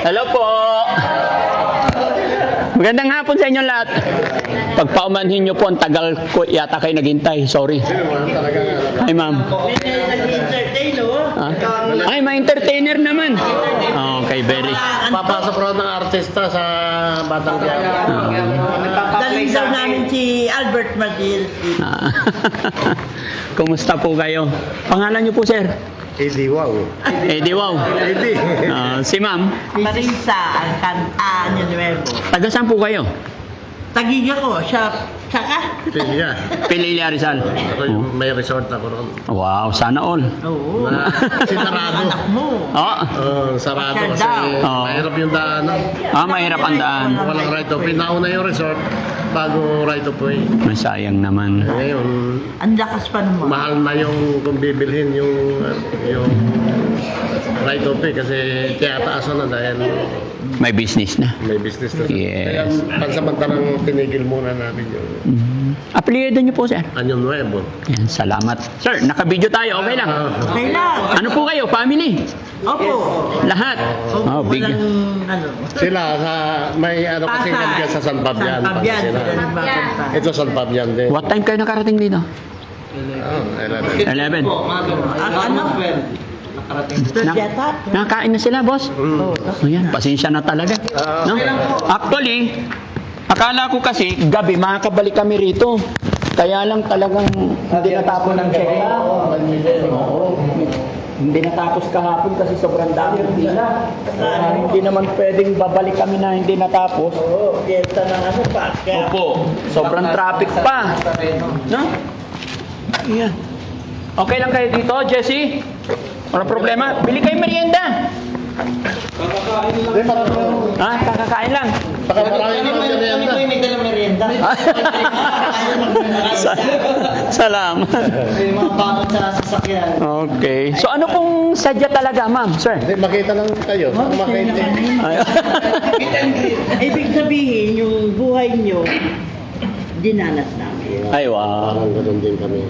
Hello po. Magandang hapon sa inyo lahat. Pagpaumanhin nyo po, ang tagal ko yata kayo naghintay. Sorry. Hi, ma'am. Ay, may entertainer naman. Okay, very. Papasok raw ng artista sa Batang Quiapo. Daling daw namin si Albert Madil. Kumusta po kayo? Pangalan nyo po, sir? Eddie Wow. Eddie Wow. Eddie. Si ma'am? Marisa Año Nuevo. Taga saan po kayo? Tagiga ko, siya, saka. Pilya. Pililla Rizal. Ako yung may resort ako ron. Wow, sana all. Oo. Sinarado. Anak mo. Sarado Sir kasi daw. mahirap yung daanan. Mahirap ang daan. Walang right of way. Nauna yung resort bago right of way. Masayang naman. Ngayon, Ang lakas pa naman. mahal na yung kung bibilhin yung right of way kasi tiyataasan na dahil May business na. may business na. Yes. Kaya pansamantalang tinigil muna namin yung Apelyido niyo po, sir? Año Nuevo. Yan, salamat. Sir, naka-video tayo. Okay lang. Okay lang. Ano po kayo? Family? Opo. Lahat? Oh, big. Walang, ano. Sila sa may ano kasi Pasay. yan sa San Fabian. San Fabian. Pangasinan. Ito San Fabian din. What time kayo nakarating dito? 11. 11. Ano? Yata. Nakakain na sila, boss? Ayan, pasensya na talaga. No? Actually, akala ko kasi gabi makakabalik kami rito. Kaya lang talagang hindi natapos ng check. Oo. Hindi natapos kahapon kasi sobrang dami ng pila. Hindi naman pwedeng babalik kami na hindi natapos. Oo, piyesta ng ano pa. Opo. Sobrang traffic pa. No? Ayan. Okay lang kayo dito, Jesse? Walang problema. Bili kayo merienda. Kakakain lang. Baka marami naman yan yan. May dalang merienda. Salamat. May mga bakit sa sasakyan. Okay. So ano pong sadya talaga, ma'am, sir? Hindi, makita lang kayo. Makita. Ibig sabihin, yung buhay nyo, dinanas namin. Ay, wow. Parang ganun din kami.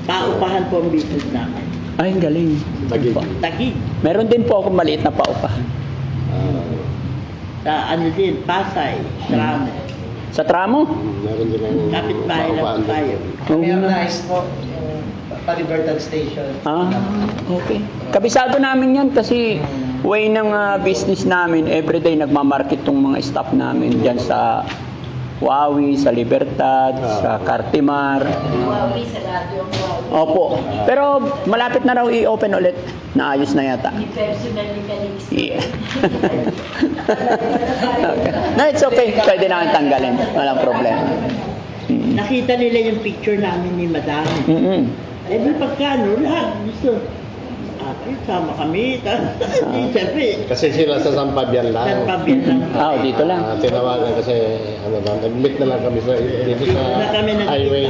Paupahan po ang business namin. Ay, ang galing. Tagig. Tagig. Meron din po ako maliit na paupa. Sa ano din, Pasay, Tramo. Sa tramo? Meron din ang Kapit-bahay lang paupaan po tayo. Oo May nga. nice po yung Palibertad Station. Okay. Kabisado namin yan kasi way ng business namin, everyday nagmamarket tong mga staff namin dyan sa Huawei, sa Libertad, sa Cartimar. Huawei sa radyo ang Huawei. Opo. Pero malapit na raw i-open ulit. Naayos na yata. Personally ka Yeah. Okay. No, it's okay. Pwede namin tanggalin. Walang problema. Nakita nila yung picture namin ni Madam. Eh di pagkano, lahat gusto. Sama kami. Siyempre, Kasi sila sa San Fabian lang. San Fabian lang. Dito lang. Tinawagan kasi ano ba, nag-meet na lang kami sa dito sa Na kami nag- highway.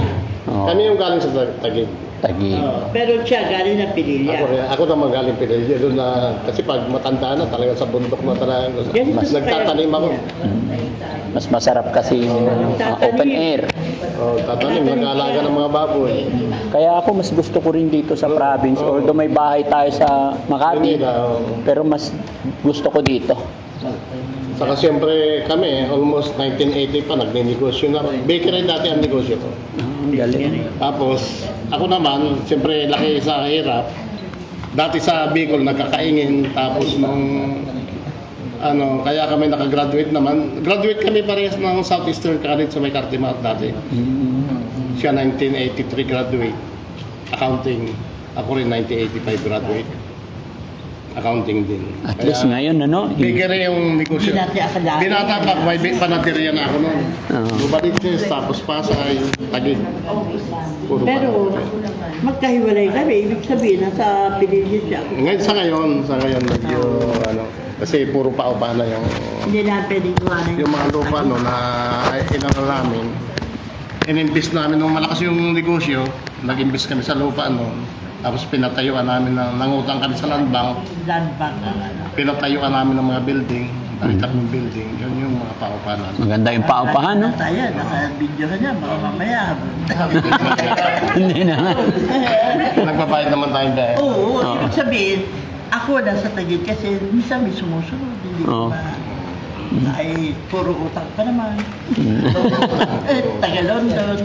Oo. Kami yung galing sa Taguig. Tagi. Pero siya galing ng Pililya. Ako naman galing Pinilya doon na kasi pag matanda na talaga sa bundok na talaga. Ganito Nagtatanim ako. Mas masarap kasi yung open air. Tatanim, nag-aalaga ng mga baboy. Kaya ako mas gusto ko rin dito sa province. Although may bahay tayo sa Makati. Manila, Pero mas gusto ko dito. Saka siyempre kami, almost 1980 pa, nagninegosyo na. Bakery dati ang negosyo ko. Ang galing. Tapos, ako naman, siyempre laki sa hirap. Dati sa Bicol, nagkakaingin. Tapos nung, kaya kami nakagraduate naman. Graduate kami parehas ng Southeastern College sa may Cartimar dati. Siya 1983 graduate. Accounting. Ako rin 1985 graduate. Accounting din. At least ngayon, ano? Bakery yung negosyo. Hindi natin akalain. Binata pa, may panateriya na ako noon. Oo. Bubalitis, tapos Pasay, Taguig. Puro Pero panateriya. magkahiwalay kami. Ibig sabihin, nasa Pililya siya. Ngayon sa ngayon medyo kasi puro paupa na yung Hindi na pwedeng kuhanan. yung mga lupa no na inano namin. Ininvest namin nung malakas yung negosyo, nag-invest kami sa lupa noon. Tapos pinatayuan namin nangutang kami sa land bank, Land bank ang ano. pinatayuan namin ng mga building, nakita ng building, yun yung mga paupa namin. Maganda yung paupahan, no? Tayo, naka-video ka niya, baka mamaya. Hindi na. Nagbabayad naman tayo dahil. Oo, ibig sabihin, Ako nasa Taguig kasi minsan may sumusunod, hindi Oo. ko ay puro utang pa naman. Taga-London.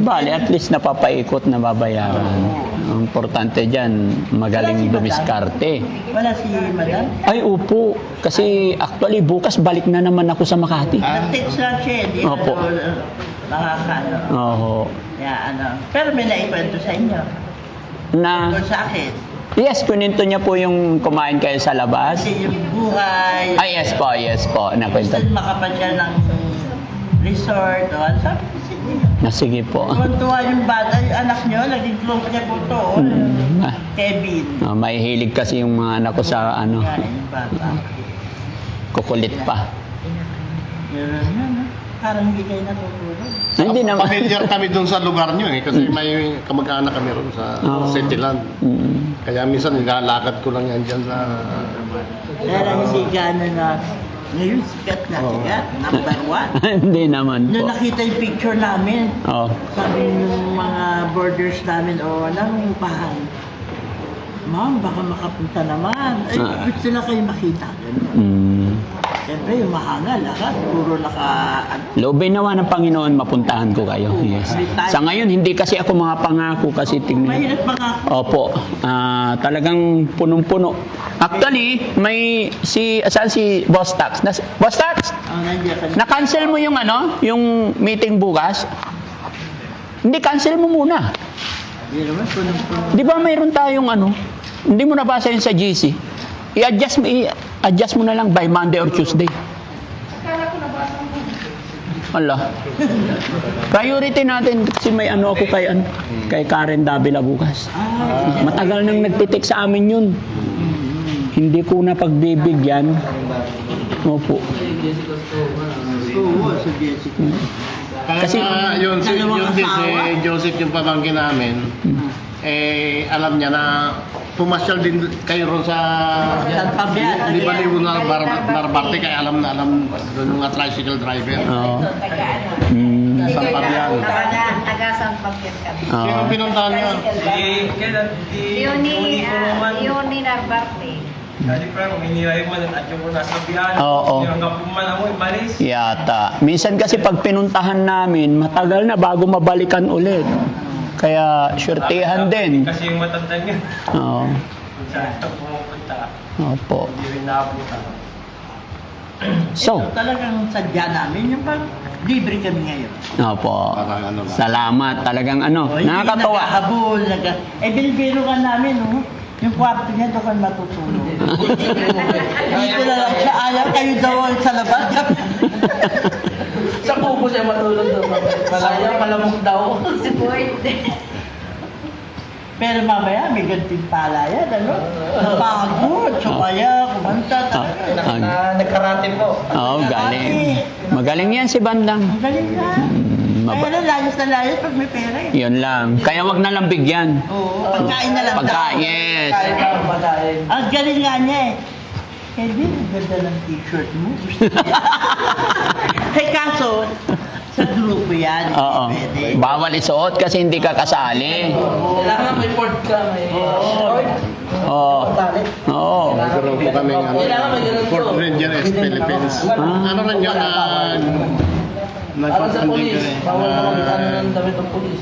Bale, at least napapaikot na babayaran. Ang importante dyan, magaling dumiskarte. Wala si Madam. Ay, upo. Kasi actually, bukas balik na naman ako sa Makati. Nag-text lang siya, hindi Opo. nakakano. Oo. Kaya pero may naikwento sa inyo. Na, O sa akin. yes, kuninto niya po yung kumain kayo sa labas. Kasi yung buhay. Ay, yes po. Nakwento. Gusto makapasyal ng resort o ano. Sabi ko, sige. Na, sige po. Tuwan-tuwa yung bata, yung anak nyo, naging close niya po to. Ah, Kevin. may hilig kasi yung mga anak ko sa ano, Kaya yung bata. kukulit pa. Yun. Parang hindi kayo natutulog. Hindi naman. Familiar kami doon sa lugar nyo kasi may kamag-anak kami ron sa Oo. Cityland. Mm. Kaya minsan nilalakad ko lang yan dyan sa... Kaya lang hindi gano'n na, ngayon sikat na sikat, number one. Hindi naman Nung po. nakita yung picture namin, Oh. sabi ng mga borders namin, nangungupahan. Ma'am, baka makapunta naman. Ay, gusto na kayo makita. Ganun. Mm. Siyempre, yung mahanga, lahat, puro Loobin nawa ng Panginoon, mapuntahan ko kayo. Yes. Sa ngayon, hindi kasi ako mga pangako kasi tingnan. Mahirap mga Opo, talagang punong-puno. Actually, may saan si Boss Tax? Boss Tax, nandiyan ka. na-cancel mo yung yung meeting bukas? Hindi, cancel mo muna. Hindi naman, punong-puno. Di ba mayroon tayong hindi mo nabasa yun sa GC? I-adjust mo na lang by Monday or Tuesday. Ala. Priority natin kasi may ako kay Karen Davila bukas. Matagal nang nagtitik sa amin yun. Hindi ko na pagbibigyan. Opo. Oo, sa Jessica. Kasi yun, si dalawang asawa? Joseph yung pamangkin namin, alam niya na pumasyal din kayo ron sa San Fabian. di ba libo na Narbarte kaya alam doon yung mga tricycle driver. Oo. Taga-ano. Mm. San Fabian. Taga-San Fabian kami. Sino Oo. pinuntahan niya? Yoni Narbarte. Dali pa, minilay mo at yung nasa biyahe. Oo. Hanggang pumalang mo, imalis. Yata. Minsan kasi pag pinuntahan namin, matagal na bago mabalikan ulit. Kaya surtihan din. Kasi yung matanda niya, Oo. kung saan siya pumupunta, Opo. hindi rin naabutan. So, Ito talagang sadya namin yung pag libre kami ngayon. opo. Parang ano lang. Salamat. Talagang O, hindi nakakatawa. naghahabol, binibiro ka namin, no? Yung kwarto niya, doon ka matutulog. Dito na lang siya, ayaw kayo daw sa labas. Sa kubo siya matulog daw. Sayang, malamok daw. Si Boyd. Pero mamaya, may gantimpala yan, ano? Pagod, so kaya, kumanta talaga. Nagkarate po. Oo, galing. Magaling yan si Bandang. Ang galing na. Kaya lang, layos na layos pag may pera eh. Yun lang. Kaya wag na lang bigyan. Oo, pagkain na lang Pagka, daw. yes. Kahit na madahin. Ang galing nga niya eh. Kevin, ang ganda ng t-shirt mo. Gusto niya. Eh kaso, sa grupo yan. hindi Oo. Pwede. Bawal isuot kasi hindi ka kasali. Kailangan may Ford ka, may Ford. Oo. Tali. Oo. Nagkaroon po kami ng Kailangan may ganun Fort to. Ranger S Philippines. Ah. Ano rin yun Parang sa nagpapanding polis. ka rin. Bawal na mag-ano ng damit ng polis.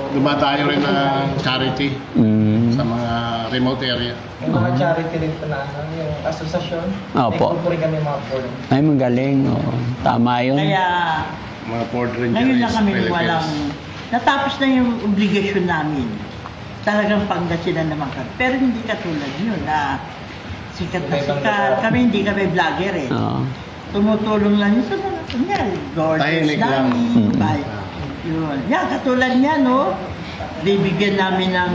Dumatayo rin ng charity Mm. sa mga remote area. Yung mga charity rin po na ano, yung asosasyon. Opo. May grupo rin kami mga Ford. Ay, magaling. Oo. Tama yun. Kaya, Mga Fort Ranger ngayon na S kami Philippines. walang, natapos na yung obligasyon namin. Talagang Pangasinan naman kami. Pero hindi katulad yun na sikat na sikat. Kami hindi kami vlogger eh. Oo. Tumutulong lang yun sa mga kunyari. Gorgeous Tahimik lang. namin. Yun. Yan, katulad niya, no? Bibigyan namin ng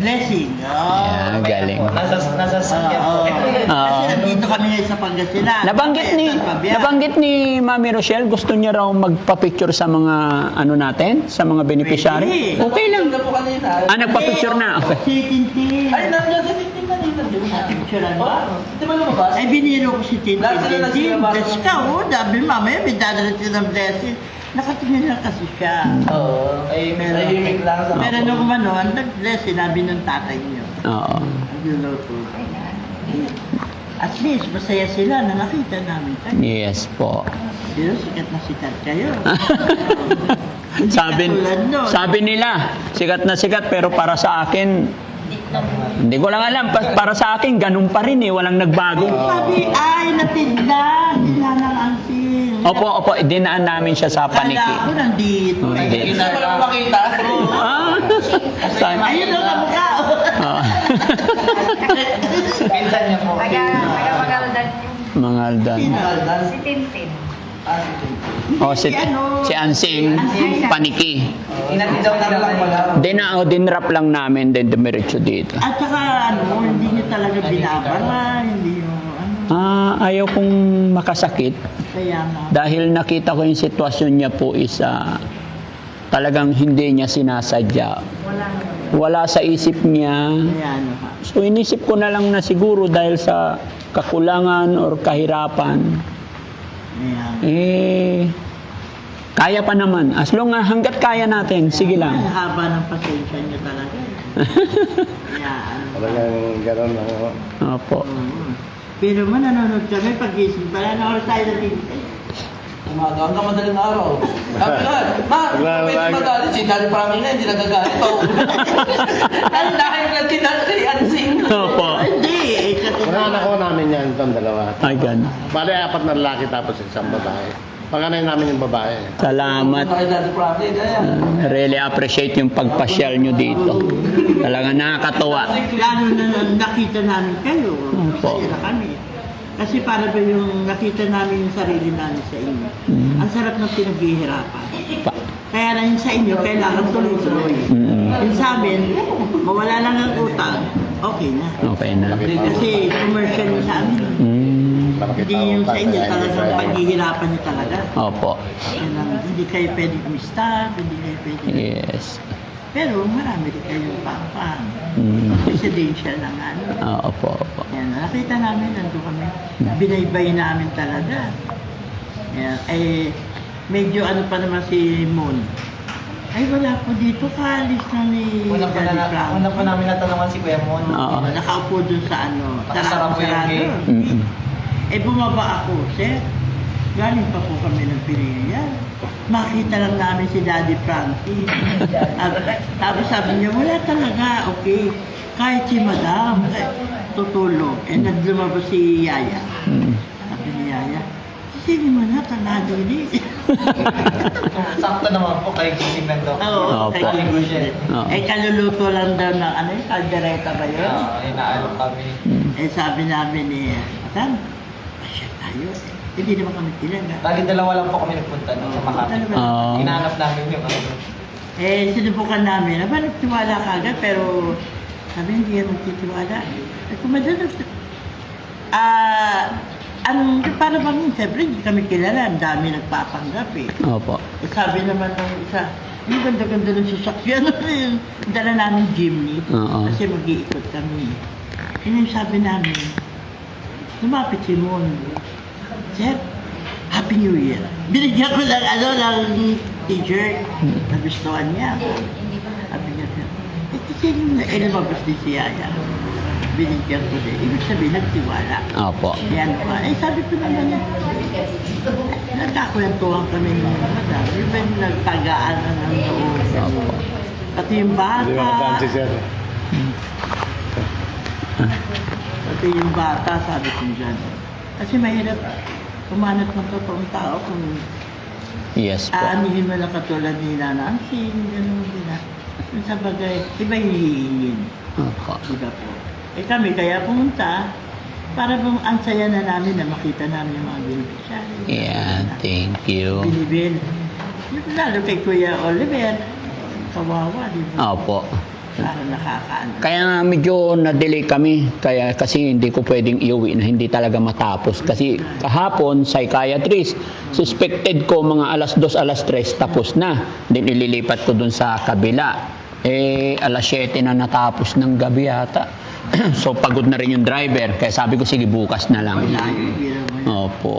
blessing. Oh. Yeah, galing. Nasa sakyan po. Kasi nandito kami ngayon sa Pangasinan. Nabanggit ni Mami Rochelle, gusto niya raw magpa-picture sa mga natin, sa mga beneficiary. Pwede. Okay lang. Na po kanina. Nagpa-picture na. Okay. Si Tintin. Ay, nandiyan si Tintin kanina. Di ba? Picturean mo? Di ba lumabas? Ay, biniro ko si Tintin. Lahat sila Tintin, nagsibaba. bless ka, oh. Sabi, mamaya, may dadala siya ng blessing. Nakatingin lang kasi siya. Oo. Ay, tahimik lang sa Pero nung ano, sinabi ng tatay niyo, Oo. nagluluto. At least, masaya sila na nakita namin kayo. Yes po. Pero sikat na sikat kayo. Sabi, katulad nun. sabi nila, sikat pero para sa akin, hindi ko lang alam, para sa akin, ganun pa rin eh, walang nagbago. Sabi, ay, natinda. Sila ng ansing. Opo, dinaan namin siya sa paniki. Kala ko nandito. Oh, hindi. Gusto mo lang makita? Ah, Ayun ang kamukha. Ah. Pinsan niya po. Taga-Magaldan yung Mga aldan. si Tintin. O, si Ansing, paniki. Inatidaw na lang pala. Dinrap lang namin, then dumiretso dito. At saka, hindi niyo talaga binabara. Hindi niyo, Ayaw kong makasakit kaya nga. dahil nakita ko yung sitwasyon niya po talagang hindi niya sinasadya. Wala sa isip niya. Kaya ha. So inisip ko na lang na siguro dahil sa kakulangan or kahirapan, Ayan. kaya pa naman. As long as hanggat kaya natin, sige Ang lang. haba ng pasensya niyo talaga. Kaya, Talagang gano'n lang. Opo. Pero nanonood kami pag-gising pala na oras tayo naghihintay. Umaga hanggang madaling araw. Sabi nga, pwede magalit. Si Daddy Prami na, hindi nagagalit. Ang dahil lang si Ansing. Opo. Hindi, kasi Mga anak ko namin yan, itong dalawa. Ay, gan. Bale, 4 na lalaki tapos isang babae. Panganay namin yung babae. Salamat. Kay Daddy Prami, kaya. Really appreciate yung pagpasyal nyo dito. Talaga nakakatuwa. lalo na nakita namin kayo. Opo. Masaya na kami. Kasi para ba yung nakita namin yung sarili namin sa inyo. Ang sarap ng pinaghihirapan. Pa- Kaya lang yung sa inyo, kailangan tuloy-tuloy. Yung sa amin, mawala lang ang utang, okay na. Okay na. Kasi commercial yung sa amin. Hindi yung sa inyo talagang paghihirapan nyo talaga. Opo. Yan lang, hindi kayo pwede kumista, hindi kayo pwede. Yes. Pero marami rin kayong pang residential na nga. Opo. Yan, nakita namin, nandun kami. Binaybay namin talaga. Yan, medyo ano pa naman si Moon. Ay, wala po dito, kaalis na ni Daddy Frank. Una pa namin natanungan si Kuya Mon. Oo. Nakaupo dun sa Nakasarap po yung gate. Bumaba ako, sir. Galing pa po kami ng Pirilya. Makita lang namin si Daddy Frankie. Tapos sabi niya, wala talaga, okay. Kahit si Madam, tutulog. Naglumabas si Yaya. Sabi ni Yaya, sino mo na, tanado ni. Sakto naman po kay gising ng doktor. Oo, Opo. kay Giselle. Oo. Kaluluto lang daw ng yung kaldereta ba yun? Inaano kami. Sabi namin ni Madam, pasya tayo. Hindi naman kami kilala. Lagi dalawa lang po kami nagpunta sa Makati. Oo. Hinahanap namin yung ano. Sinubukan namin. Aba, nagtiwala ka agad, pero sabi, hindi yan magtitiwala. Kung madalas, para bang, siyempre, hindi kami kilala. Ang dami nagpapanggap eh. Opo. Sabi naman ng isa, yung ganda-ganda ng sasakyan. Dala namin jeepney. Oo. Kasi mag-iikot kami. Yun yung sabi namin, lumapit si Mon. Sir, Happy New Year. Binigyan ko ng t-shirt. Nagustuhan niya. Sabi niya, sir, kasi lumabas din si Yaya. Binigyan ko din. Ibig sabihin, nagtiwala. Opo. Yan pa. Sabi ko naman niya, nagkakwentuhan kami ng madam. Yung nagtagaan na ng loob. Opo. Pati yung Hindi bata. makapansi sir. Pati yung bata, sabi ko dyan. Kasi mahirap kumanat ng totoong tao kung Yes po. aanihin mo lang katulad ni Nana Ansing, gano'n din na. Sa bagay, iba hihingin. Opo. Diba po? Kami kaya pumunta, para bang ang saya na namin na makita namin yung mga beneficiary. Yeah, thank you. Binibil. Lalo kay Kuya Oliver, kawawa, di ba? Opo. Para nakakaano. Kaya nga medyo na-delay kami. Kasi hindi ko pwedeng iuwi na hindi talaga matapos. Kasi kahapon, psychiatrist, suspected ko mga alas 2, alas 3, tapos na. Then ililipat ko dun sa kabila. Alas 7 na natapos ng gabi yata. So pagod na rin yung driver. Kaya sabi ko, sige bukas na lang. Layo, biro mo yan. Opo.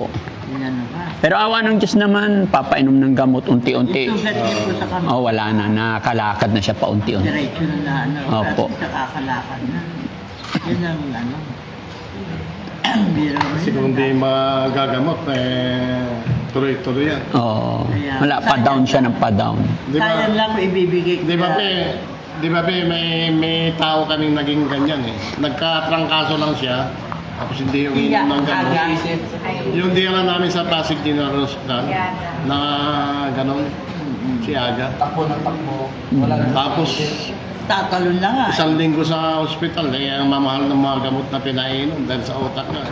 Yan na ba? Pero awa ng Diyos naman, papainom ng gamot unti-unti. Yung sugat niya po sa kamay. Oh, wala na. Nakakalakad na siya paunti-unti. Diretso na ano. Opo. Kasi nakakalakad na. Yun ang ano. Biro na Kasi kung hindi magagamot, tuloy-tuloy yan. Oo. Wala, pa-down siya ng pa-down. Di ba, Sayang lang kung ibibigay ko. di ba, may tao kaming naging ganyan eh. Nagkatrangkaso lang siya, tapos hindi yung Iya, ng gamot. aga. Isip. Yung dinala namin sa Pasig General Hospital, Yaga. na gano'n, si Aga. Takbo ng takbo. Wala na. Tapos, Tatalon na nga. isang linggo sa ospital, ang mamahal ng mga gamot na pinainom dahil sa utak na.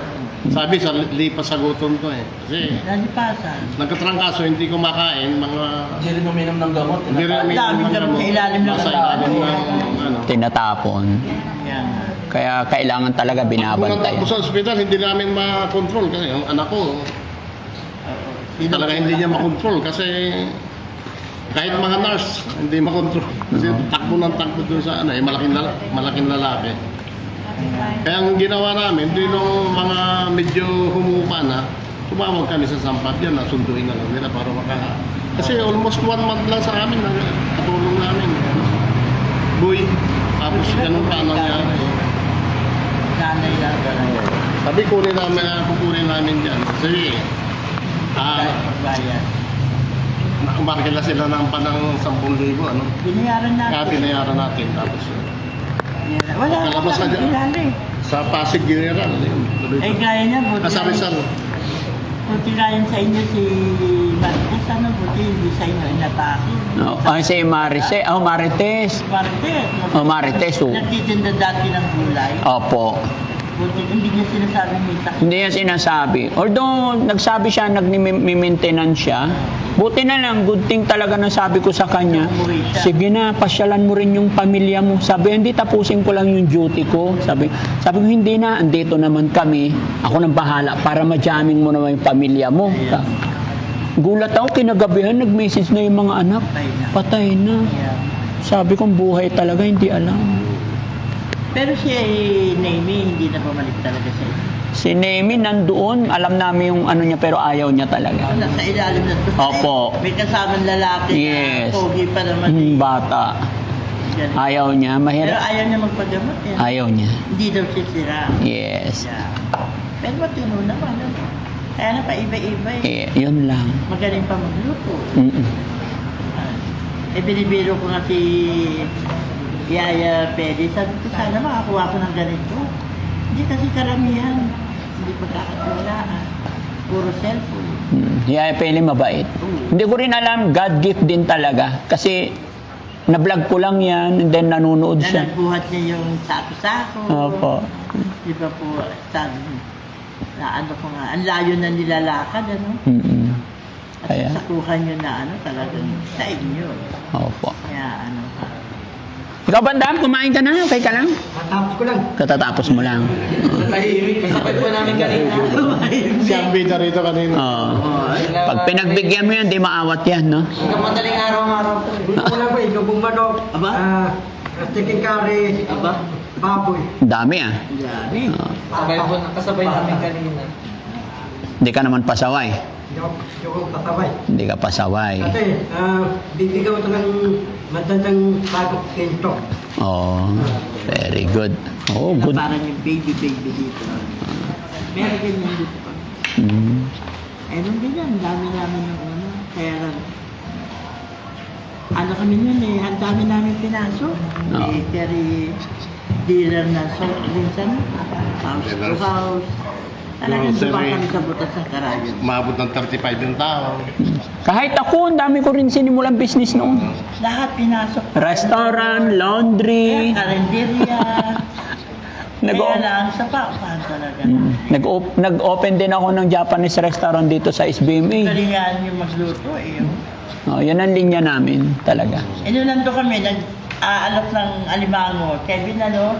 Sabi, sa lipas sa gutom to eh. Kasi, Nalipasan. nagkatrangkaso, hindi kumakain, mga... Hindi rin uminom ng gamot. Hindi rin uminom Daming ng gamot gamot. sa ilalim ng Nasa tao. ilalim ng, ano. Tinatapon. Yan. Kaya kailangan talaga Kung binabantayan. natakbo sa ospital, hindi namin makontrol kasi yung anak ko, talaga hindi niya makontrol kasi kahit mga nurse, hindi makontrol. Kasi takbo ng takbo dun sa ano, malaking lalaki. Kaya ang ginawa namin, di nung mga medyo humupa na, tumawag kami sa Sampap yan, nasunduin na lang nila para Kasi almost 1 month lang sa amin, katulong namin. Boy, tapos ganun pa nangyari. Nanay lang talaga. Sabi kukunin namin dyan. Kasi, Kahit pagbayad. umarkila sila ng panang 10,000, ano? Binayaran natin. Kaya pinayaran natin. Tapos, Wala Kalabas na dyan. kilala eh. sa Pasig General, ano yun? Eh gaya niya, buti Sa Rizal. buti gaya sa inyo si Martes, ano, buti hindi sa inyo inatake. No. Ay, si Marites. Oh, Marites. Martes. Oh, Marites. Oh. Nagtitinda dati ng gulay. Opo. Buti hindi niya sinasabi may takip. Hindi yan sinasabi. Although, nagsabi siya, nag-maintenance siya. Buti na lang, good thing talaga na sabi ko sa kanya, sige na, pasyalan mo rin yung pamilya mo. Sabi, hindi, tapusin ko lang yung duty ko. Sabi ko, hindi na, andito naman kami. Ako nang bahala para ma-jamming mo naman yung pamilya mo. Gulat ako, kinagabihan, nag-message na yung mga anak. Patay na. Yeah. Sabi kong buhay talaga, hindi alam. Pero si Naomi hindi na bumalik talaga sa inyo. Si Nemi nandoon, alam namin yung ano niya pero ayaw niya talaga. Nasa ilalim na to. Opo. May kasamang lalaki Yes. na pogi pa naman. eh. Bata. Ganun. Ayaw niya, Pero mahirap. ayaw niya magpagamot eh. Ayaw niya. Hindi daw siya sira. Yes. Yeah. Pero matino naman. Ano? Kaya na pa iba-iba eh. Yun lang. Magaling pa magluto. Mm-mm. Binibiro ko nga si Yaya Pedi. Sabi ko, sana makakuha ko ng ganito. Hindi kasi karamihan. Hindi pagkakatiwalaan. Puro cellphone. Yaya Pele mabait. Hindi ko rin alam, God gift din talaga. Kasi na-vlog ko lang yan and then nanonood Na siya. nagbuhat niya yung sako-sako. Opo. Di ba po, sabi, na ano ko nga, ang layo na nilalakad, ano? Mm-mm. At Kaya, sakuhan nyo na ano, talagang sa inyo. opo. Kaya ano, Ikaw, Bandam, kumain ka na? Okay ka lang? Matapos ko lang. Katatapos mo lang. Tahimik. Kasabay po namin kanina. Si ang bida rito kanina. Oo. Pag pinagbigyan mo yan, di maawat yan, no? Hanggang madaling araw-araw. Dito ko lang po, lubong manok. Aba? Chicken curry. aba, Baboy. Dami ah. dami. Oo. Kasabay namin kanina. Hindi ka naman pasaway. Yung kasabay. Hindi ka pasaway. Kasi, bibigyan ko ito ng matandang bagong kento. Oh, very good. Oh, Na good. parang yung baby dito. Meron ganyan dito pa. Mm. Meron din yan, dami namin yung ano. Kaya lang, ano kami nun eh, ang dami namin pinasok. Oo. Eh, carry dealer na soft drinks, ano? House to Dealers. house. Talagang Grocery. dumaan kami sa butas ng karayo. Maabot ng 35 yung tao. Kahit ako, ang dami ko rin sinimulang business noon. Lahat pinasok. Restaurant, laundry. Karinderya. Nag- Kaya lang, sa papahan talaga. Nag-open din ako ng Japanese restaurant dito sa SBMA. Galingan yung magluto eh. Oh, yan ang linya namin talaga. Eh, nung nandun kami, nag-aalok ng alimango. Kevin, ano,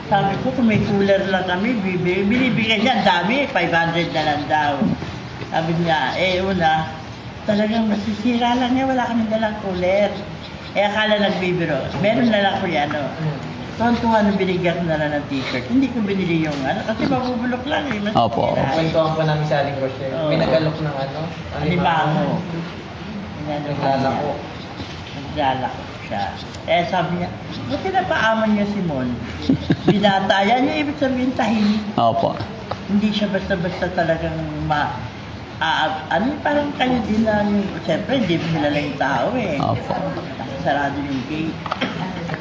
sabi ko, kung may cooler lang kami, binibigyan niya, ang dami, 500 na lang daw. Sabi niya, una, talagang masisira lang niya, wala kami dalang cooler. Eh, akala nagbibiro. Meron na lang ko yan, Tuwan-tuwa nung binigyan ko na lang ng t-shirt. Hindi ko binili yung ano, kasi mabubulok lang eh. Mas Opo. masira. Kwentuhan pa namin si Aling Rochelle. Oo. May nagalok ng ano? Alimango. Naglalako. Naglalako siya. Eh sabi niya, buti na paaman niya si Mon. Binata, yan yung ibig sabihin tahimik. Opo. Hindi siya basta-basta talagang ano parang kayo din na yung, siyempre hindi mo kilala yung tao eh. Opo. Sarado yung gate.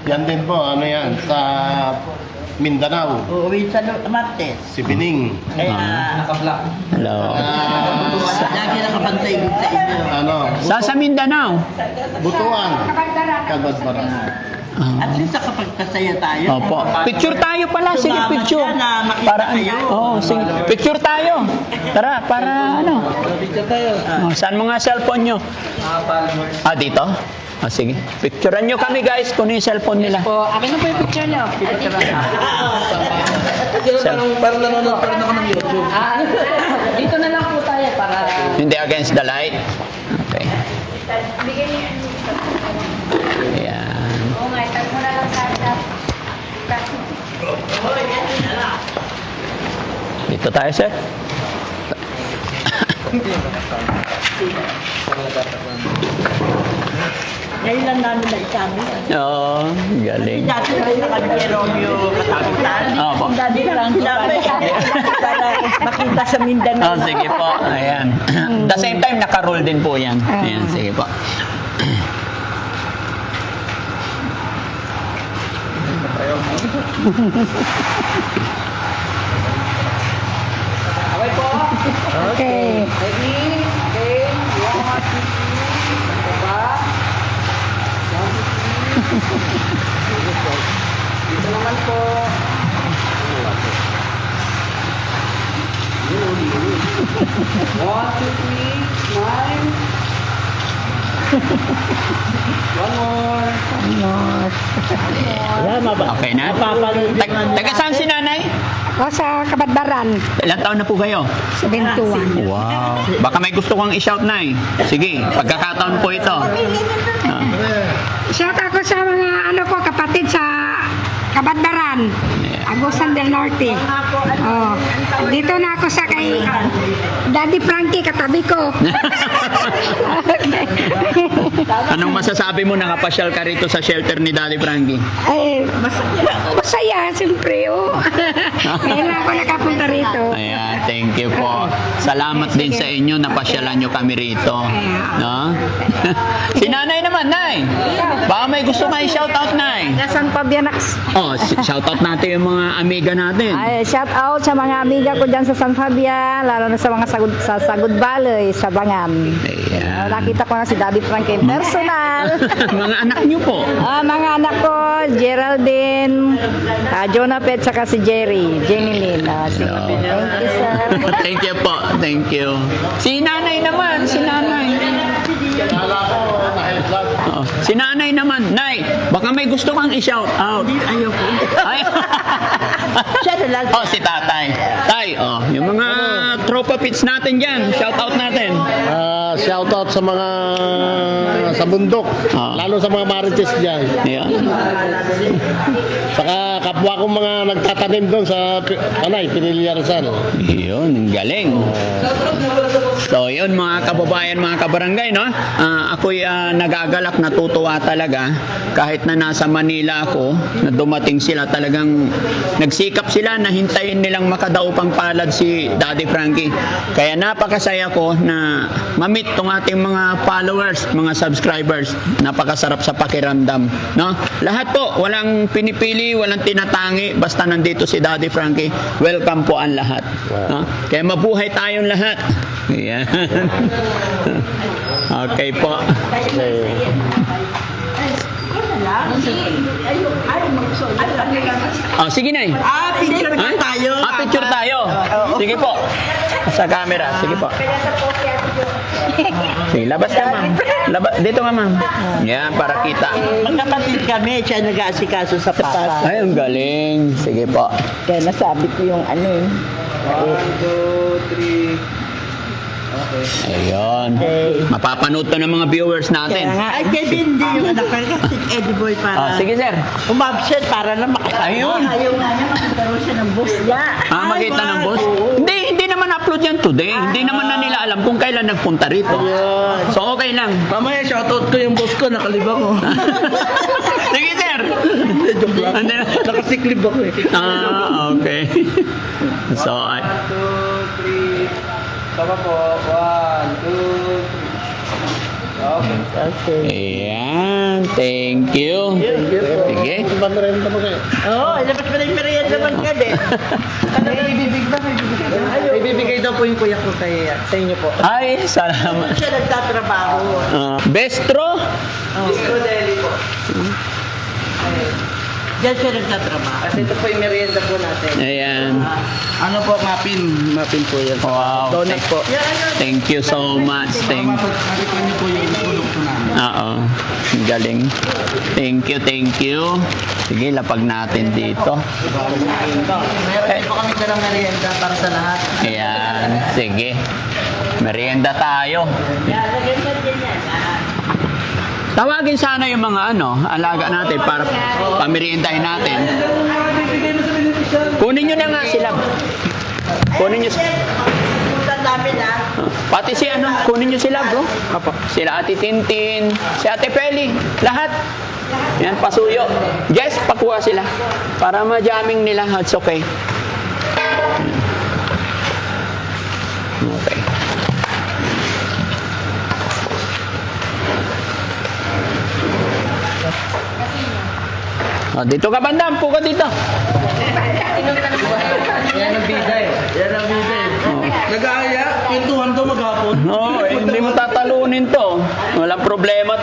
Yan din po, ano yan, sa Mindanao, Uuwi sa Martes. si Bining. Kaya, Naka-block. Hello. lagi nakapantay din sa inyo. Ano, Sa Mindanao. Butuan, Kabadbaran. At least nakapagpasaya tayo. Opo. Picture tayo pala. Sige, Sumama picture. siya na makita Para kayo. Oo, sige. Picture tayo. Tara, para ano. Picture tayo. Oh, saan mga cellphone nyo? Mga followers. Ah, dito? Ah, sige. Picturean nyo kami guys kung ano yung cellphone nila. Po, akin na po yung picture niyo. Parang nanonood pa rin ako ng YouTube. Dito na lang po tayo para... Hindi against the light. Okay. Bigyan niyo yung... Ayan. Oo nga, tag mo na lang sa Dito tayo, sir. Ngayon lang namin na isabi. Oo, galing. Dati rin na kami kay Romeo katakutan. Opo. Dati lang sinabi. Para makita sa Mindanao. Oh, sige po. Ayan. The same time, naka-roll din po yan. Ayan, sige po. Okay po. Okay. Ready? Okay. 1, 2, 3. Diba? 1, 2, 3. Dito naman po. 1, 2, 3. Smile. One more. Tama ba? Okay na? Napapanood Taga saan si nanay? O sa Kabadbaran, Ilang taon na po kayo? 71. Wow. Baka may gusto kong i-shout na eh. Sige, pagkakataon po ito. Ah, Shout ako sa mga kapatid sa Kabadbaran, Agusan del Norte. Oh, dito na ako sa kay Daddy Frankie, katabi ko. Anong masasabi mo nakapasyal ka rito sa shelter ni Daddy Frankie? Ay, masaya, siyempre. Oh. Ngayon lang ako nakapunta rito. Ayan, thank you po. Salamat din sa inyo, napasyalan nyo kami rito. No? Si nanay naman, nay. Baka may gusto kayo shoutout, nay. San Fabianax. Oh, shoutout natin yung mga amiga natin. Ay, shout out sa mga amiga ko dyan sa San Fabian, lalo na sa mga Sagud Valley, sa Bangan. Ayan. Nakita ko na si Daddy Frankie personal. Mga anak nyo po. Mga anak ko, Geraldine, Jonapet, saka si Jenny Lynn. Sige, thank you, sir. Thank you po. Thank you. Si nanay naman. Si nanay. Kala ko, na-high blood. Oh, si nanay naman. Nay, baka may gusto kang i-shout out. Ayoko. Ay. Siya na lang. Oh, si tatay. Tay, oh, yung mga tropa pits natin dyan. Shout out natin. Shoutout sa mga sa bundok, Ah. lalo sa mga marites dyan. Ayan. Saka kapwa kong mga nagtatanim doon sa Pinilya Rizal. Yun, ang galing. So, yun mga kababayan, mga kabarangay, no? Ako'y nagagalak, natutuwa talaga. Kahit na nasa Manila ako, na dumating sila, talagang nagsikap sila na hintayin nilang makadaupang palad si Daddy Frankie. Kaya napakasaya ko na mamit tong ating mga followers, mga subscribers. Napakasarap sa pakiramdam, no? Lahat po, walang pinipili, walang tinatangi, basta nandito si Daddy Frankie. Welcome po ang lahat. No? Kaya mabuhay tayong lahat. Ayan. Okay po. Oh, sige na. Picture Ha? tayo. Picture tayo. Sige po. Sa camera. Sige po. Sige, labas ka, ma'am. Dito ka, ma'am. Yan, para kita. Magkapatid kami, siya nag-aasikaso sa papa. Ay, ang galing. Sige po. Kaya nasabi ko yung ano eh. 1, 2, 3. Ayun. Mapapanood to ng mga viewers natin. Ay, Kevin, hindi yung anak ka kasi Eddie Boy para Sige, sir. umabsent para na Ayun. Ayaw nga niya makakaroon siya ng boss niya. Makita ng boss? oo. Hindi naman upload yan today. Hindi naman na nila alam kung kailan nagpunta rito. So, okay lang. Mamaya shoutout ko yung boss ko, nakalibang ko. Sige, sir. Joke lang. Ano na? Nakasiklib ako eh. Okay. So, 1, 2, 3. Sama po. 1, 2, 3. Okay. ayan. Thank you. Sige. Bandarenta mo kayo. Oo, ilabas mo na yung merienda naman ka din. May bibigay daw po yung kuya ko sa inyo po. Ay, salamat. Siya nagtatrabaho. Bestro? Disco Deli po. Diyan siya nagtatrabaho. Kasi ito po yung merienda po natin. Ayan. Ano po, muffin? Muffin po yan. Wow. Donut po. Thank you so much. Nakikita niyo po yung produkto namin. Oo. Galing. Thank you. Sige, lapag natin dito. Meron po kami dalang merienda para sa lahat. Ayan. Sige. Merienda tayo. Tawagin sana yung mga alaga natin para pameriendahin natin. Kunin nyo na nga sila. Kunin nyo. Punta namin Pati si kunin nyo sila bro. Sila Ate Tintin, si Ate Peli, lahat. Yan, pasuyo. Yes, pakuha sila. Para ma-jamming nila, it's okay. Okay. Dito ka bandam, po ka dito. Yan ang bida eh. Yan ang bida eh. Nag-aaya, kwentuhan daw maghapon. No, hindi mo tatalunin to. Walang problema